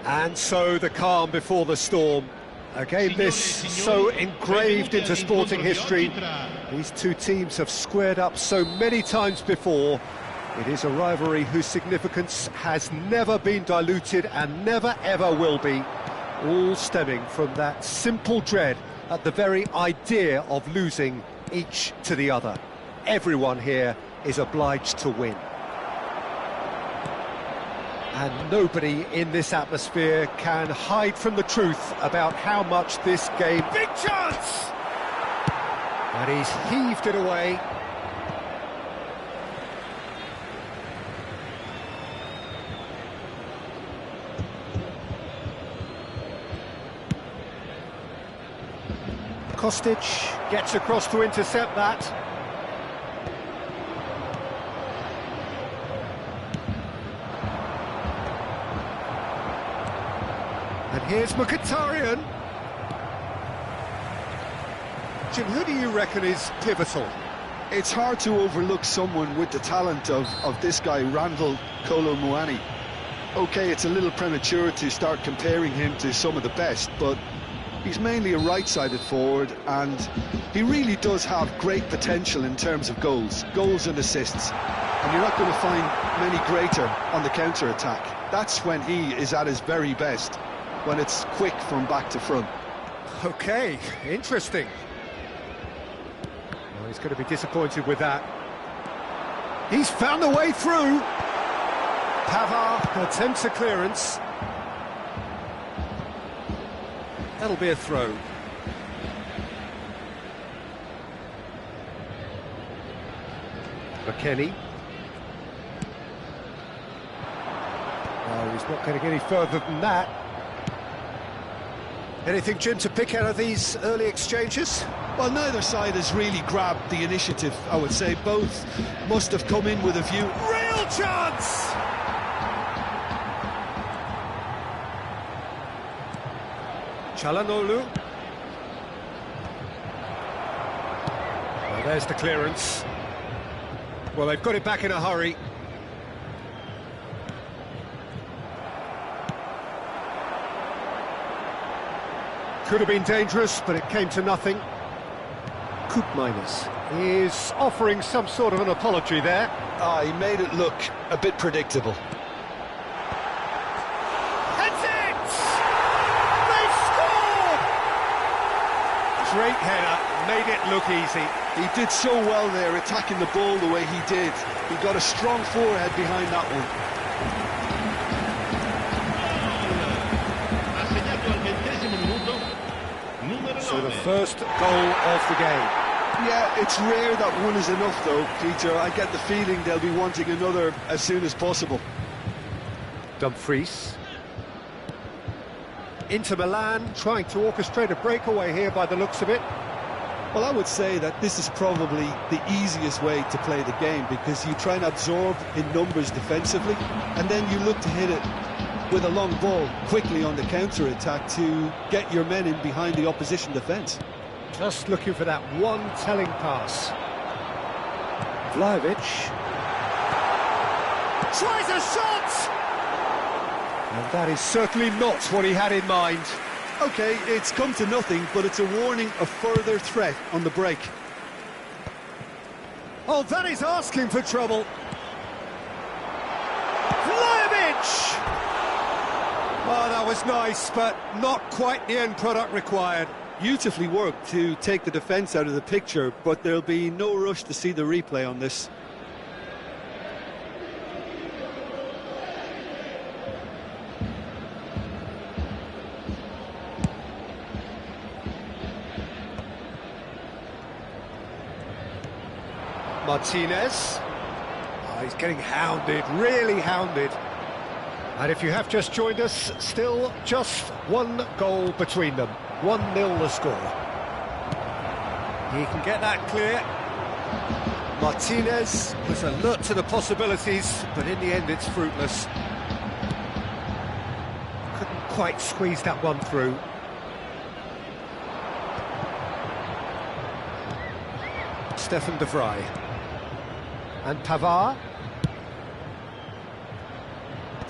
And so the calm before the storm. A game this so engraved into sporting history. These two teams have squared up so many times before. It is a rivalry whose significance has never been diluted and never ever will be. All stemming from that simple dread at the very idea of losing each to the other. Everyone here is obliged to win. And nobody in this atmosphere can hide from the truth about how much this game... Big chance! And he's heaved it away. Kostic gets across to intercept that. And here's Mkhitaryan. Jim, who do you reckon is pivotal? It's hard to overlook someone with the talent of this guy, Randall Kolo Muani. OK, it's a little premature to start comparing him to some of the best, but he's mainly a right-sided forward, and he really does have great potential in terms of goals and assists. And you're not going to find many greater on the counter-attack. That's when he is at his very best, when it's quick from back to front. OK, interesting. Well, he's going to be disappointed with that. He's found a way through. Pavard attempts a clearance. That'll be a throw. McKennie. Oh, he's not going to get any further than that. Anything, Jim, to pick out of these early exchanges? Well, neither side has really grabbed the initiative, I would say. Both must have come in with a view. Real chance! Çalhanoğlu. Well, there's the clearance. Well, they've got it back in a hurry. Could have been dangerous, but it came to nothing. Koopmeiners is offering some sort of an apology there. He made it look a bit predictable. Great header, made it look easy. He did so well there, attacking the ball the way he did. He got a strong forehead behind that one. So the first goal of the game. Yeah, it's rare that one is enough though, Peter. I get the feeling they'll be wanting another as soon as possible. Dumfries. Inter Milan trying to orchestrate a breakaway here by the looks of it. Well, I would say that this is probably the easiest way to play the game, because you try and absorb in numbers defensively, and then you look to hit it with a long ball quickly on the counter-attack to get your men in behind the opposition defence. Just looking for that one telling pass. Vlahovic tries a shot! And that is certainly not what he had in mind. OK, it's come to nothing, but it's a warning of further threat on the break. Oh, that is asking for trouble. Vlahovic! Oh, that was nice, but not quite the end product required. Beautifully worked to take the defence out of the picture, but there'll be no rush to see the replay on this. Martinez. Oh, he's getting hounded, really hounded. And if you have just joined us, still just one goal between them. 1-0 the score. He can get that clear. Martinez was alert to the possibilities, but in the end it's fruitless. Couldn't quite squeeze that one through. Stefan de Vrij. And Pavard.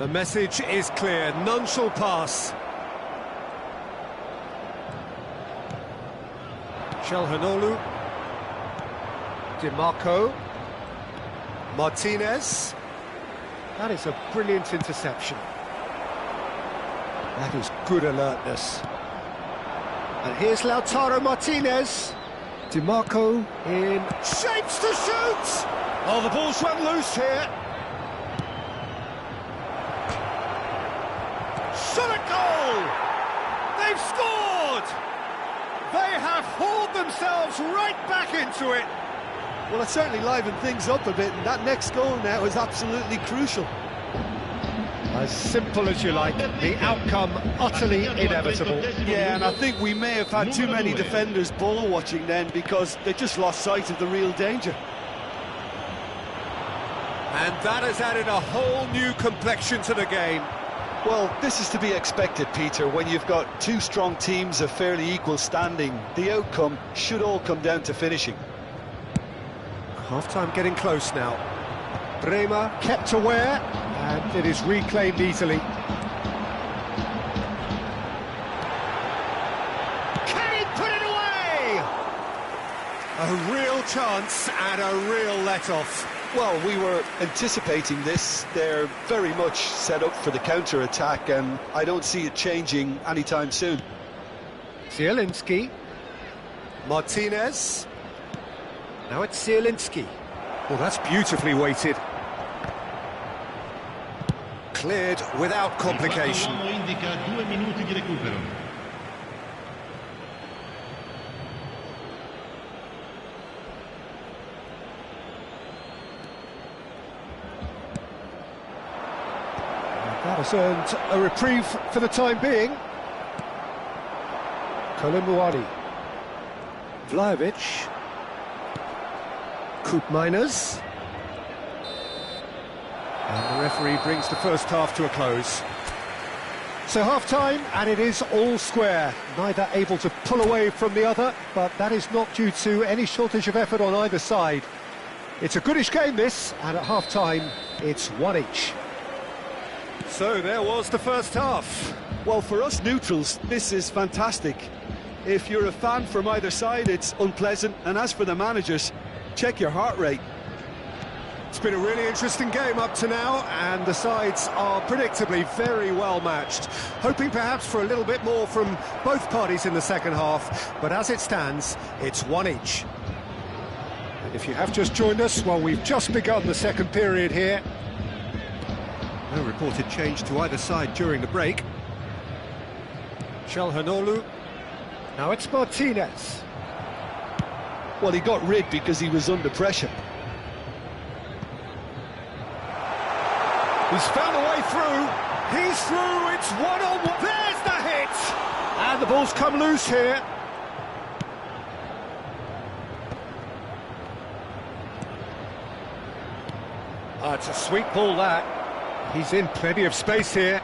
The message is clear, none shall pass. Calhanoglu, DiMarco, Martinez. That is a brilliant interception. That is good alertness. And here's Lautaro Martinez. DiMarco in shapes to shoot! Oh, the ball's run loose here. Shot a goal! They've scored! They have hauled themselves right back into it. Well, it certainly livened things up a bit, and that next goal now is absolutely crucial. As simple as you like, the outcome utterly inevitable. Yeah, and I think we may have had too many defenders ball watching then, because they just lost sight of the real danger. And that has added a whole new complexion to the game. Well, this is to be expected, Peter. When you've got two strong teams of fairly equal standing, the outcome should all come down to finishing. Half-time getting close now. Bremer kept aware, and it is reclaimed easily. Can he put it away? A real chance and a real let-off. Well, we were anticipating this. They're very much set up for the counter-attack, and I don't see it changing anytime soon. Zielinski. Martinez. Now it's Zielinski. Well, that's beautifully weighted. Cleared without complication. That has earned a reprieve for the time being. Kolomouani. Vlahovic. Koopmeiners. And the referee brings the first half to a close. So half-time, and it is all square. Neither able to pull away from the other, but that is not due to any shortage of effort on either side. It's a goodish game, this, and at half-time, it's one each. So there was the first half. Well, for us neutrals, this is fantastic. If you're a fan from either side, it's unpleasant, and as for the managers, check your heart rate. It's been a really interesting game up to now, and the sides are predictably very well matched. Hoping perhaps for a little bit more from both parties in the second half, but as it stands, it's one each. And if you have just joined us, well, we've just begun the second period here. No reported change to either side during the break. Calhanoglu. Now it's Martinez. Well, he got rid because he was under pressure. He's found a way through. He's through. It's one-on-one. There's the hit. And the ball's come loose here. It's a sweet ball, that. He's in plenty of space here.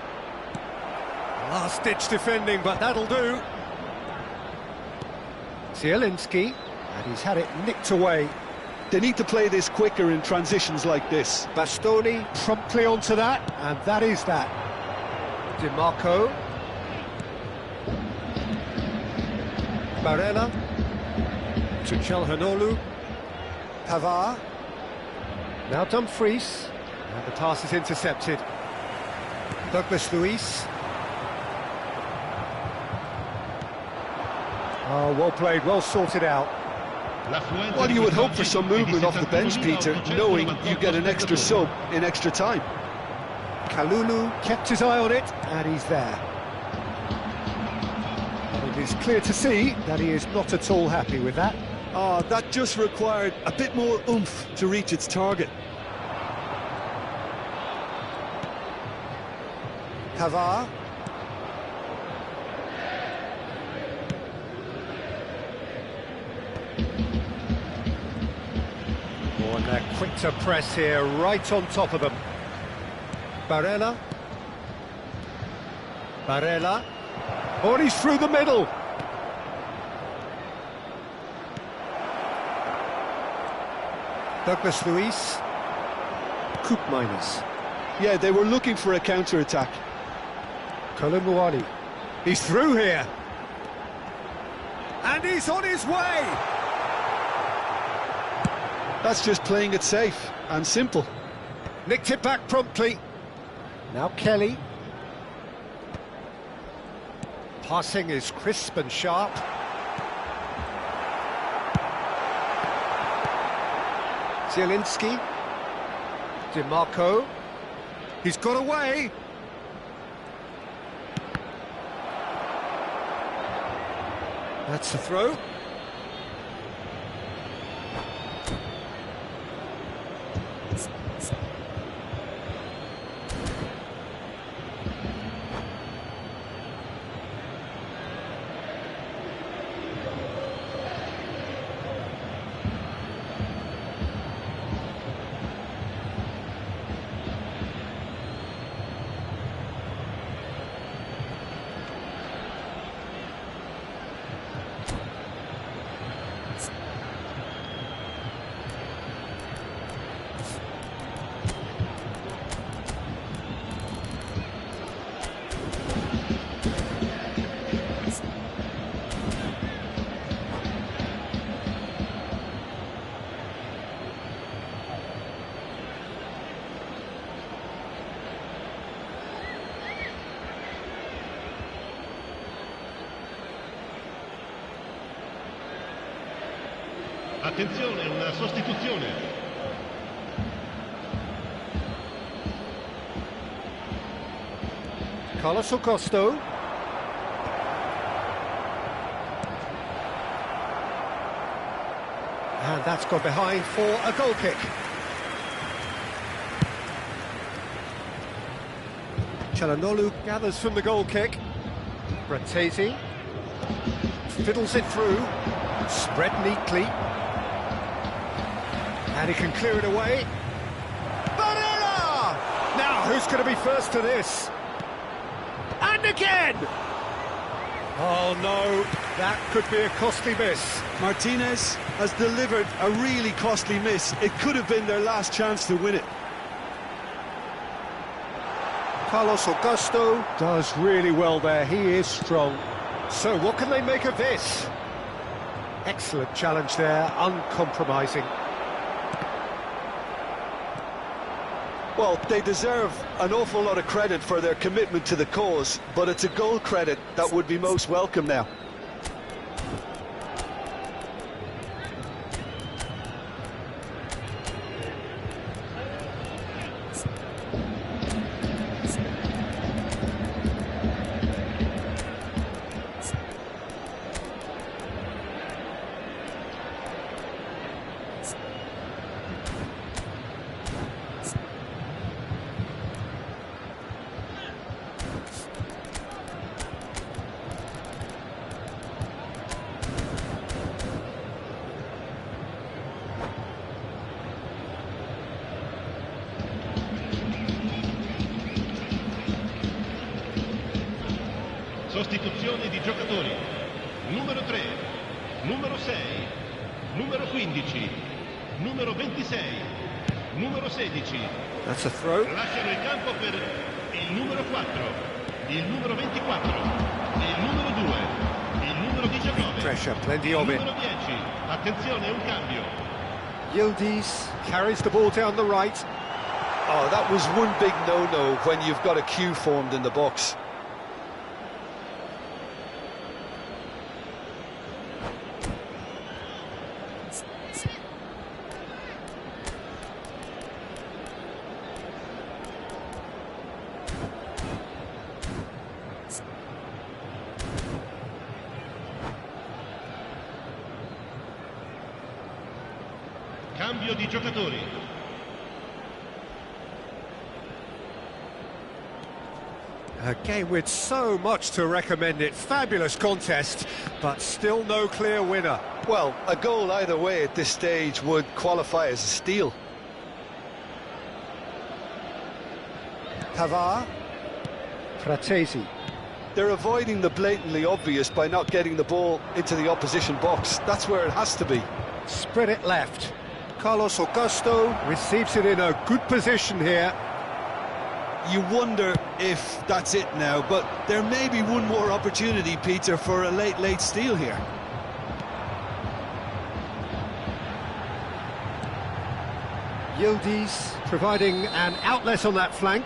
Last-ditch defending, but that'll do. Zielinski, and he's had it nicked away. They need to play this quicker in transitions like this. Bastoni promptly onto that, and that is that. DiMarco. Barella. To Calhanoglu. Pavard. Now Dumfries. And the pass is intercepted. Douglas Luiz. Oh, well played, well sorted out. Well, you would hope for some movement off the bench, Peter, knowing you get an extra sub in extra time. Kalulu kept his eye on it, and he's there. And it is clear to see that he is not at all happy with that. That just required a bit more oomph to reach its target. Pavard. Oh, and they're quick to press here, right on top of them. Barella. Barella. Oh, and he's through the middle. Douglas Luiz. Koopmeiners. Yeah, they were looking for a counter-attack. Kolumuani. He's through here. And he's on his way. That's just playing it safe and simple. Nicked it back promptly. Now Kelly. Passing is crisp and sharp. Zielinski. DiMarco. He's got away. That's the throw. Attenzione, una sostituzione. Carlos Augusto. And that's gone behind for a goal kick. Çalhanoğlu gathers from the goal kick. Bratesi fiddles it through, spread neatly. And he can clear it away. Barrera! Now, who's going to be first to this? And again! Oh no, that could be a costly miss. Martinez has delivered a really costly miss. It could have been their last chance to win it. Carlos Augusto does really well there, he is strong. So what can they make of this? Excellent challenge there, uncompromising. Well, they deserve an awful lot of credit for their commitment to the cause, but it's a goal credit that would be most welcome now. Sostituzione di giocatori. Numero 3, numero 6, numero 15, numero 26, numero 16. That's a throw. Lasciano il campo per il numero 4, il numero 24, il numero 2, il numero 19. Pressure, plenty of it. Numero 10. Attenzione, un cambio. Yildiz carries the ball down the right. Oh, that was one big no-no when you've got a queue formed in the box. Cambio di giocatori. A game with so much to recommend it. Fabulous contest, but still no clear winner. Well, a goal either way at this stage would qualify as a steal. Pavard. Fratesi. They're avoiding the blatantly obvious by not getting the ball into the opposition box. That's where it has to be. Spread it left. Carlos Augusto receives it in a good position here. you wonder if that's it now, but there may be one more opportunity, Peter, for a late steal here. Yildiz providing an outlet on that flank.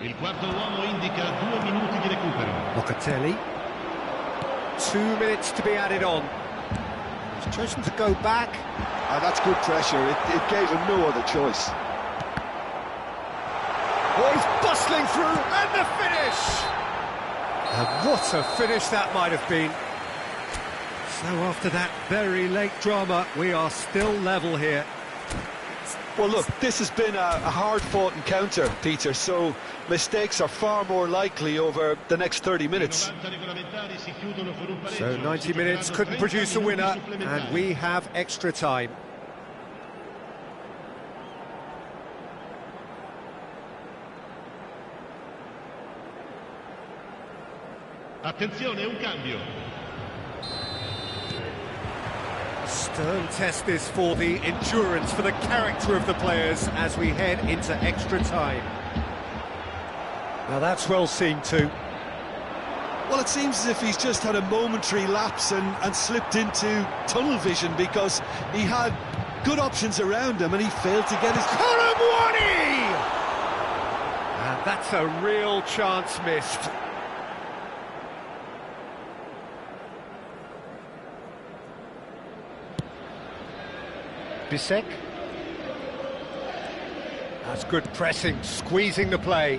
Il quarto uomo indica 2 minuti di recupero. Locatelli. 2 minutes to be added on. He's chosen to go back. That's good pressure. It gave him no other choice. Oh, he's bustling through, and the finish! And what a finish that might have been. So after that very late drama, we are still level here. Well, look, this has been a hard-fought encounter, Peter, so mistakes are far more likely over the next 30 minutes. So 90 minutes couldn't produce a winner, and we have extra time. Attenzione, un cambio. Stern test this for the endurance, for the character of the players as we head into extra time. Now that's well seen too. Well, it seems as if he's just had a momentary lapse and slipped into tunnel vision, because he had good options around him and he failed to get his... Konami! And that's a real chance missed. Bisek. That's good pressing, squeezing the play.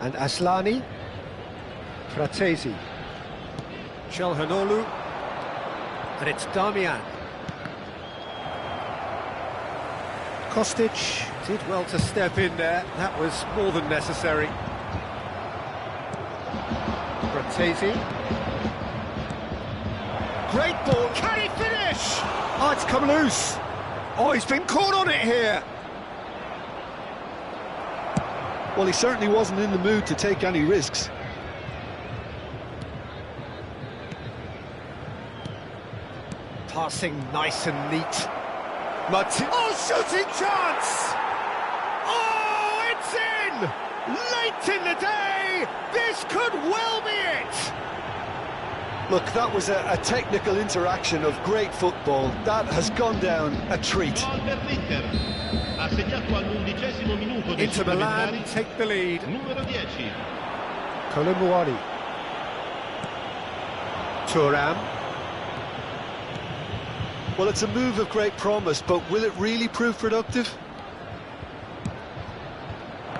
And Aslani. Fratesi. Çalhanoğlu. And it's Damian. Kostic did well to step in there. That was more than necessary. Fratesi. Great ball, can he finish? Oh, it's come loose. Oh, he's been caught on it here. Well, he certainly wasn't in the mood to take any risks. Passing nice and neat. Oh, shooting chance! Oh, it's in! Late in the day, this could well be it! Look, that was a technical interaction of great football. That has gone down a treat. Inter Milan take the lead. Numero 10. Kolomuani. Thuram. Well, it's a move of great promise, but will it really prove productive?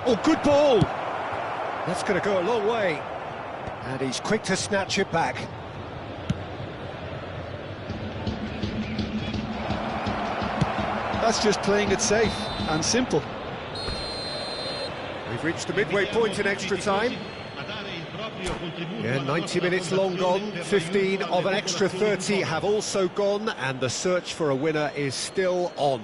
Oh, good ball! That's going to go a long way. And he's quick to snatch it back. That's just playing it safe and simple. We've reached the midway point in extra time. Yeah, 90 minutes long gone, 15 of an extra 30 have also gone, and the search for a winner is still on.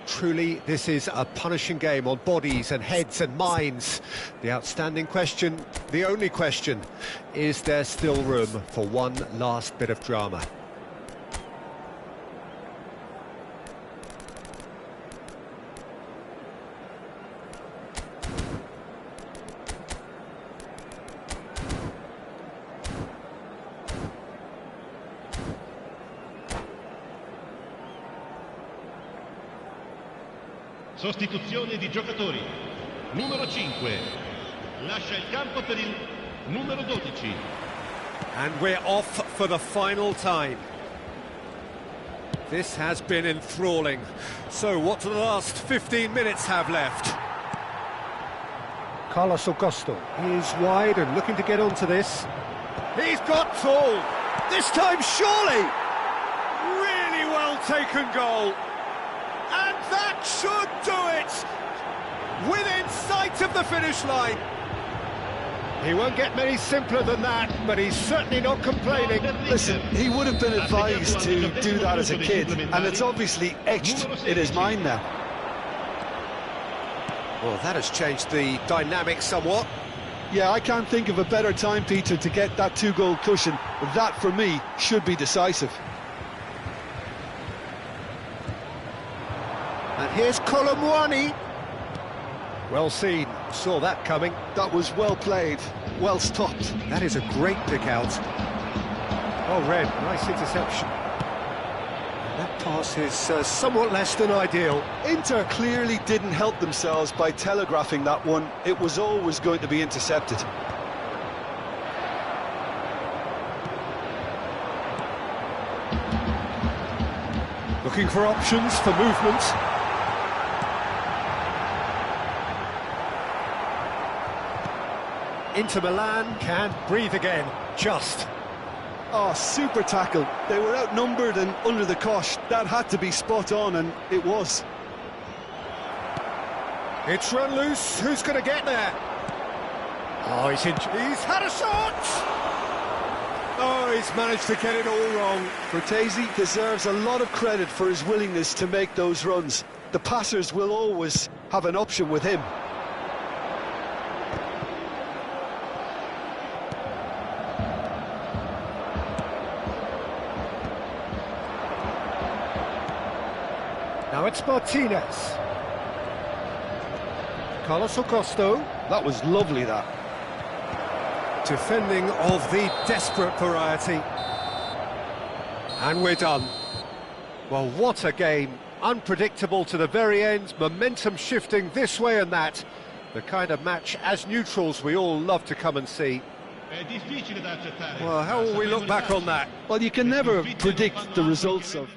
Truly, this is a punishing game on bodies and heads and minds. The outstanding question, the only question, is there still room for one last bit of drama? Sostituzione di giocatori. Numero 5. Lascia il campo per il numero 12. And we're off for the final time. This has been enthralling. So what do the last 15 minutes have left? Carlos Augusto is wide and looking to get onto this. He's got tall. This time surely. Really well taken goal. And that should do it! Within sight of the finish line. He won't get many simpler than that, but he's certainly not complaining. Listen, he would have been advised to do that as a kid, and it's obviously etched in his mind now. Well, that has changed the dynamic somewhat. Yeah, I can't think of a better time, Peter, to get that 2-goal cushion. That, for me, should be decisive. And here's Kolomwani. Well seen, saw that coming. That was well played, well stopped. That is a great pick out. Oh, Red, nice interception. That pass is somewhat less than ideal. Inter clearly didn't help themselves by telegraphing that one. It was always going to be intercepted. Looking for options for movement. Inter Milan can breathe again, just. Oh, super tackle. They were outnumbered and under the cosh. That had to be spot on, and it was. It's run loose. Who's going to get there? Oh, he's had a shot! Oh, he's managed to get it all wrong. Cortese deserves a lot of credit for his willingness to make those runs. The passers will always have an option with him. Now it's Martinez. Carlos Augusto. That was lovely, that. Defending of the desperate variety. And we're done. Well, what a game. Unpredictable to the very end, momentum shifting this way and that. The kind of match, as neutrals, we all love to come and see. Well, how will we look back on that? Well, you can never predict the results of...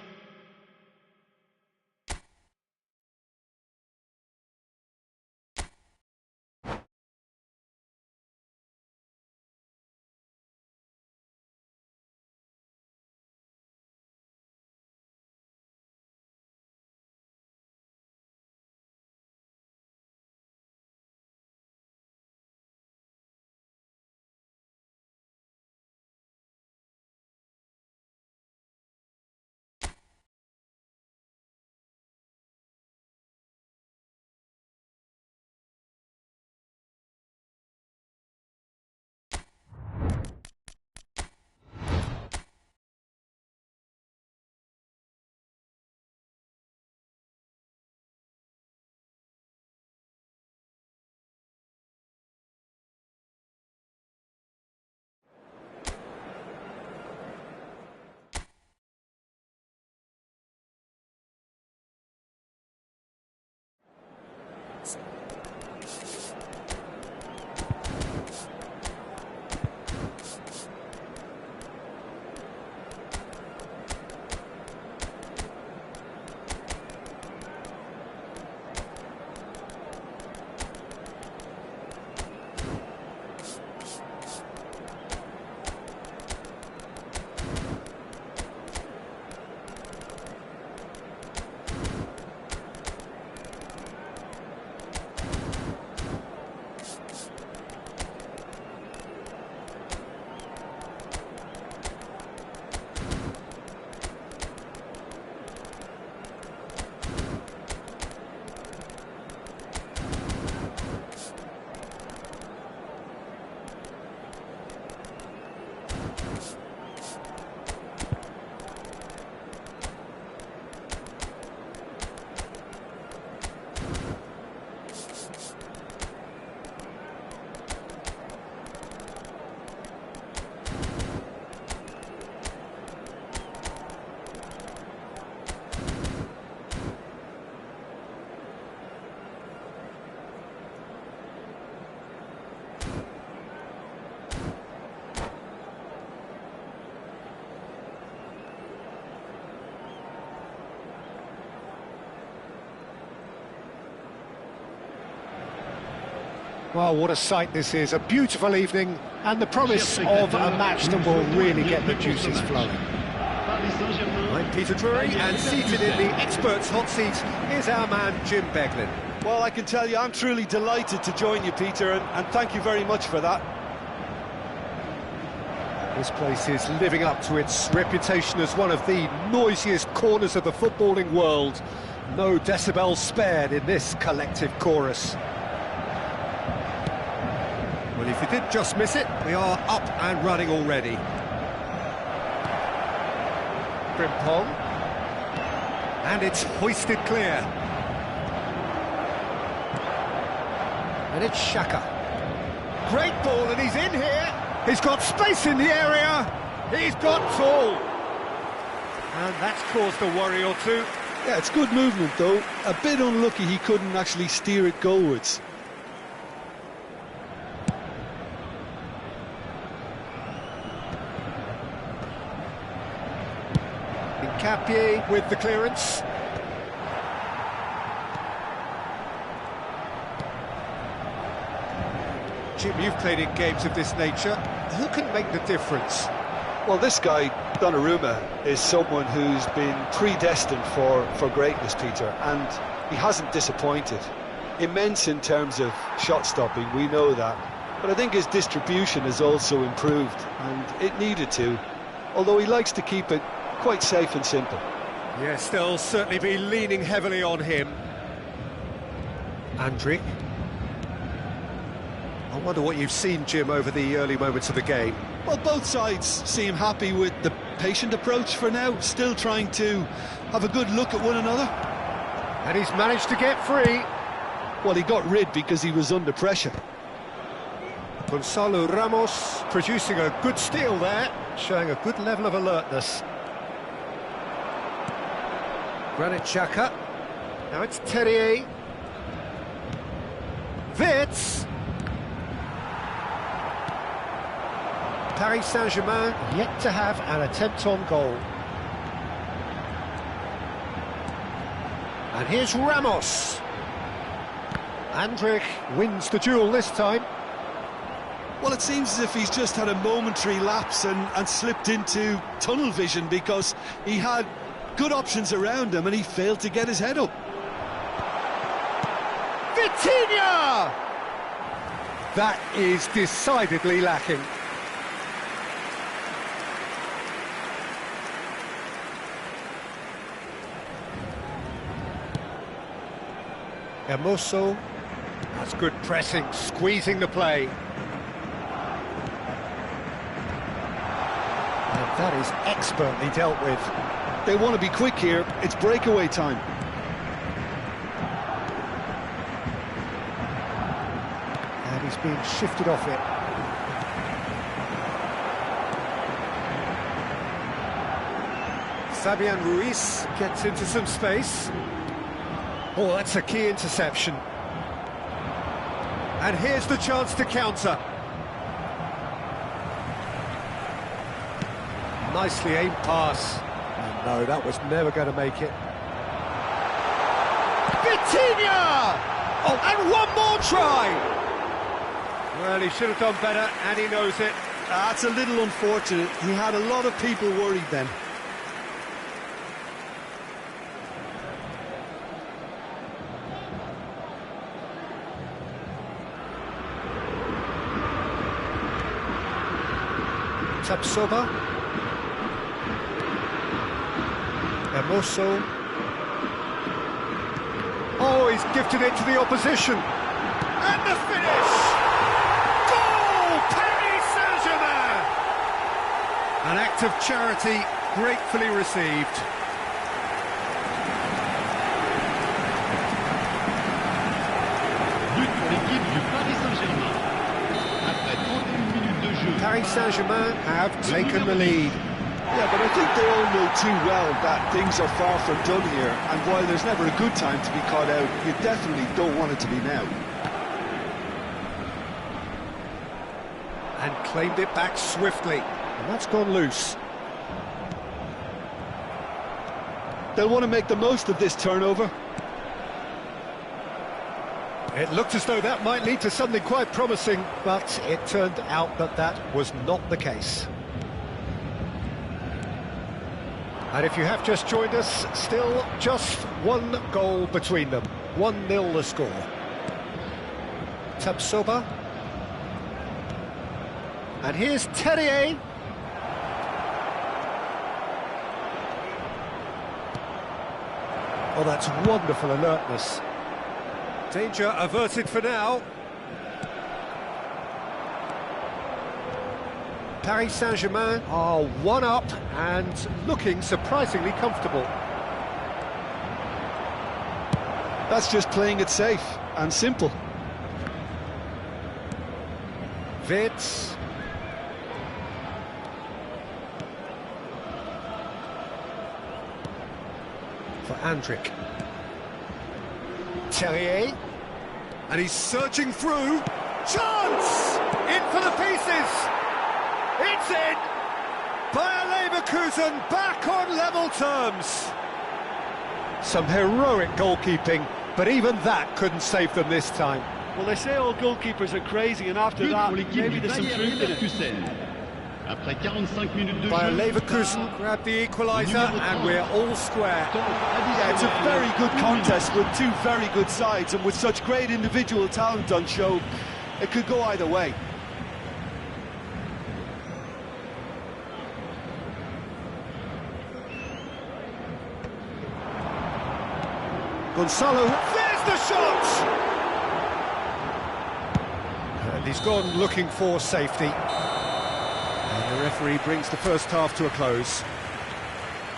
Well, what a sight this is. A beautiful evening and the promise of a match that will really get the juices flowing. I'm Peter Drury, and seated in the experts' hot seat is our man Jim Beglin. Well, I can tell you, I'm truly delighted to join you, Peter, and thank you very much for that. This place is living up to its reputation as one of the noisiest corners of the footballing world. No decibels spared in this collective chorus. Well, if you did just miss it, we are up and running already. Frimpong. And it's hoisted clear. And it's Xhaka. Great ball, and he's in here. He's got space in the area. He's got tall. And that's caused a worry or two. Yeah, it's good movement, though. A bit unlucky he couldn't actually steer it goalwards. Capie with the clearance. Jim, you've played in games of this nature. Who can make the difference? Well, this guy, Donnarumma, is someone who's been predestined for greatness, Peter, and he hasn't disappointed. Immense in terms of shot stopping, we know that, but I think his distribution has also improved, and it needed to, although he likes to keep it quite safe and simple. Yes, they'll certainly be leaning heavily on him. Andrić. I wonder what you've seen, Jim, over the early moments of the game. Well, both sides seem happy with the patient approach for now, still trying to have a good look at one another. And he's managed to get free. Well, he got rid because he was under pressure. Gonzalo Ramos producing a good steal there, showing a good level of alertness. Granit Xhaka. Now it's Terrier. Wirtz. Paris Saint-Germain yet to have an attempt on goal. And here's Ramos. Andrić wins the duel this time. Well, it seems as if he's just had a momentary lapse and slipped into tunnel vision, because he had good options around him and he failed to get his head up. Vitinha! That is decidedly lacking. Hermoso. That's good pressing, squeezing the play. And that is expertly dealt with. They want to be quick here, it's breakaway time. And he's being shifted off it. Fabian Ruiz gets into some space. Oh, that's a key interception. And here's the chance to counter. Nicely aimed pass. And no, that was never going to make it. Vitinha! Oh, and one more try! Well, he should have done better, and he knows it. That's a little unfortunate. He had a lot of people worried then. Tapsoba. Hermoso. Oh, he's gifted it to the opposition. And the finish! Goal! Paris Saint-Germain! An act of charity gratefully received. But pour l'équipe du Paris Saint-Germain. Après 31 minutes de jeu. Paris Saint-Germain have taken the lead. Yeah, but I think they all know too well that things are far from done here, and while there's never a good time to be caught out, you definitely don't want it to be now. And claimed it back swiftly, and that's gone loose. They'll want to make the most of this turnover. It looked as though that might lead to something quite promising, but it turned out that that was not the case. And if you have just joined us, still just one goal between them. 1-0 the score. Tapsoba. And here's Terrier. Oh, that's wonderful alertness. Danger averted for now. Paris Saint-Germain are 1 up and looking surprisingly comfortable. That's just playing it safe and simple. Wirtz. For Andrik. Terrier. And he's surging through. Chance! In for the pieces! It's in! Bayer Leverkusen back on level terms. Some heroic goalkeeping, but even that couldn't save them this time. Well, they say all goalkeepers are crazy, and after that, maybe there's some truth in it. Bayer Leverkusen grabbed the equaliser, and we're all square. Yeah, it's a very good contest with two very good sides, and with such great individual talent on show, it could go either way. Gonzalo, there's the shot! And he's gone looking for safety. And the referee brings the first half to a close.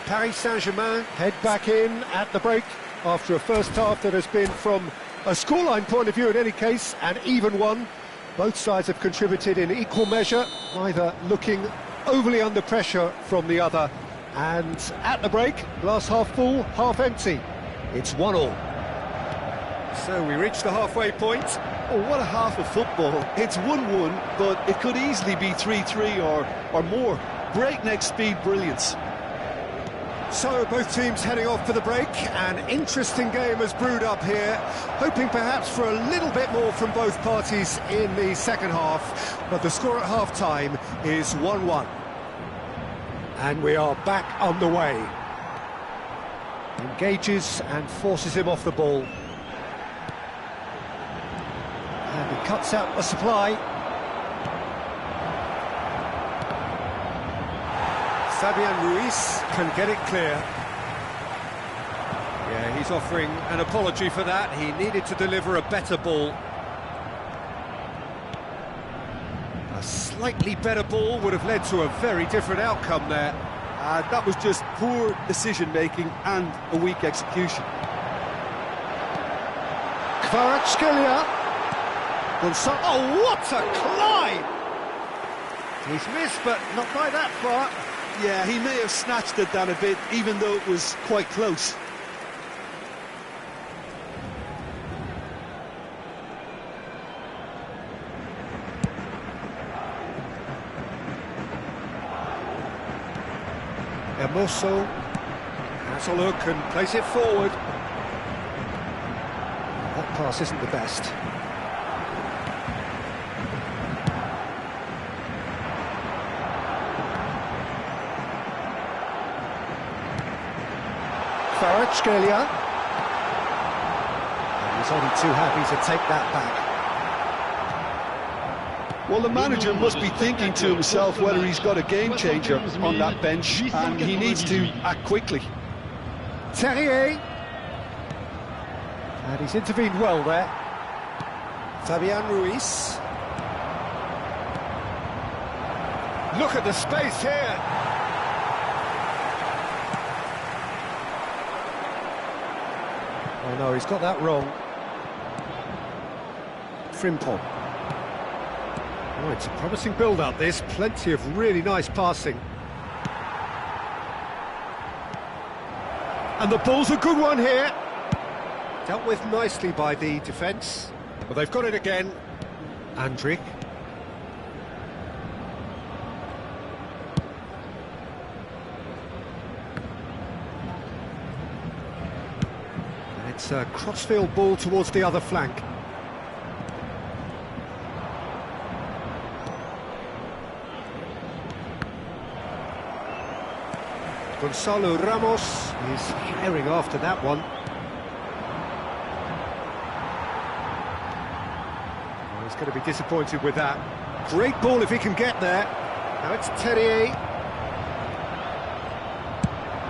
Paris Saint-Germain head back in at the break after a first half that has been, from a scoreline point of view in any case, an even one. Both sides have contributed in equal measure, neither looking overly under pressure from the other. And at the break, glass half full, half empty. It's 1-1. So we reach the halfway point. Oh, what a half of football. It's 1-1, but it could easily be 3-3 or more. Breakneck speed brilliance. So both teams heading off for the break. An interesting game has brewed up here, hoping perhaps for a little bit more from both parties in the second half. But the score at half-time is 1-1. And we are back underway. Engages and forces him off the ball. And he cuts out the supply. Fabian Ruiz can get it clear. Yeah, he's offering an apology for that. He needed to deliver a better ball. A slightly better ball would have led to a very different outcome there. That was just poor decision-making and a weak execution. Kvaratskhelia. Oh, what a climb! He's missed, but not by that far. Yeah, he may have snatched it down a bit, even though it was quite close. Hermoso has a look and plays it forward. That pass isn't the best. Kvaratskhelia. And he's only too happy to take that back. Well, the manager must be thinking to himself whether he's got a game changer on that bench, and he needs to act quickly. Terrier. And he's intervened well there. Fabian Ruiz. Look at the space here. Oh no, he's got that wrong. Frimpong. Oh, it's a promising build-up, this. Plenty of really nice passing. And the ball's a good one here. Dealt with nicely by the defence. Well, they've got it again. Andrik. And it's a crossfield ball towards the other flank. Gonzalo Ramos is herring after that one. Oh, he's going to be disappointed with that. Great ball if he can get there. Now it's Terrier.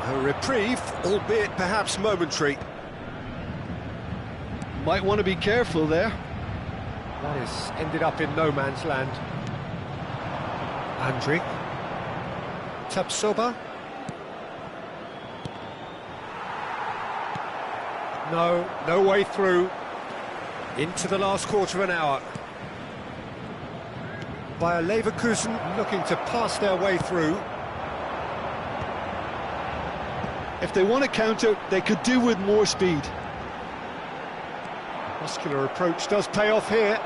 A reprieve, albeit perhaps momentary. Might want to be careful there. That has ended up in no man's land. Andrik. Tapsoba. No way through. Into the last quarter of an hour. Bayer Leverkusen looking to pass their way through. If they want to counter, they could do with more speed. Muscular approach does pay off here.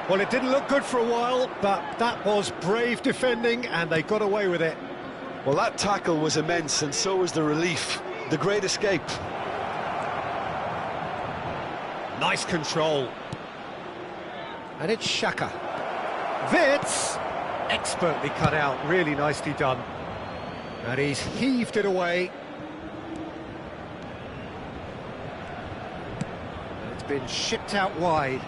Well, it didn't look good for a while, but that was brave defending, and they got away with it. Well, that tackle was immense, and so was the relief. The great escape. Nice control. And it's Xhaka. Witz, expertly cut out, really nicely done. And he's heaved it away. It's been shipped out wide.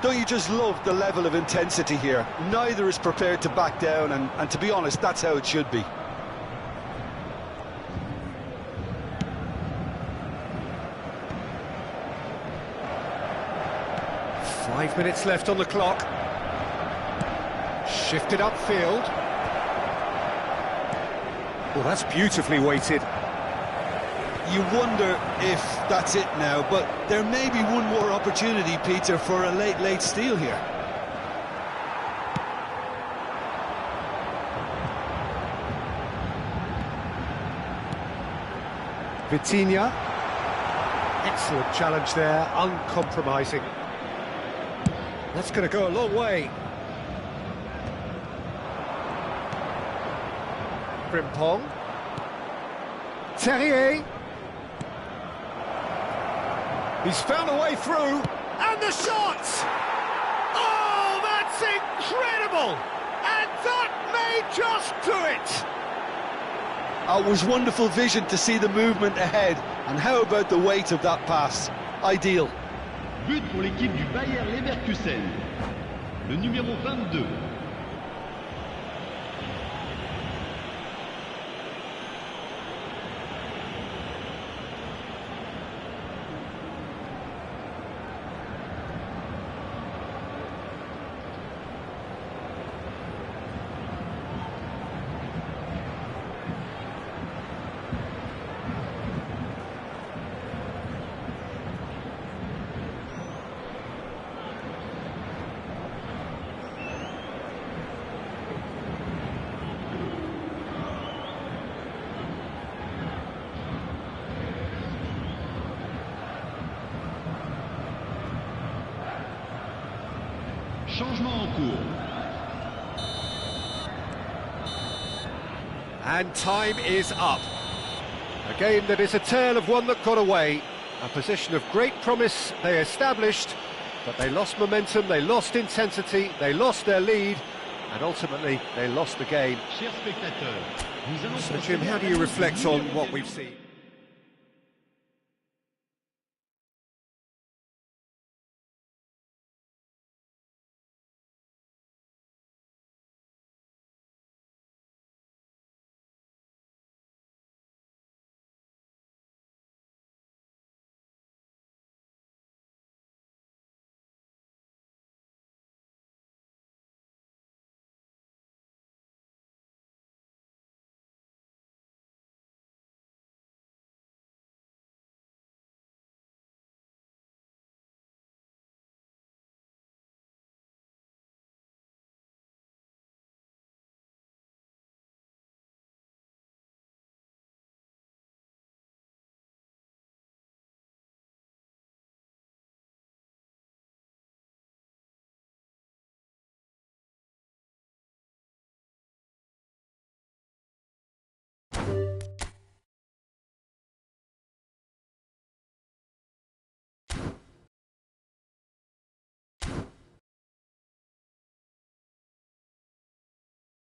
Don't you just love the level of intensity here? Neither is prepared to back down, and to be honest, that's how it should be. Five minutes left on the clock. Shifted upfield. Well, that's beautifully weighted. You wonder if that's it now, but there may be one more opportunity, Peter, for a late steal here. Vitinha. Excellent challenge there, uncompromising. That's going to go a long way. Frimpong. Terrier. He's found a way through, and the shot! Oh, that's incredible! And that may just do it! It was wonderful vision to see the movement ahead, and how about the weight of that pass? Ideal. But pour l'équipe du Bayer Leverkusen, le numéro 22. Changement en cours. And time is up. A game that is a tale of one that got away. A position of great promise they established, but they lost momentum, they lost intensity, they lost their lead, and ultimately they lost the game. Chers spectateurs, nous allons So Jim, how do you reflect on what we've seen?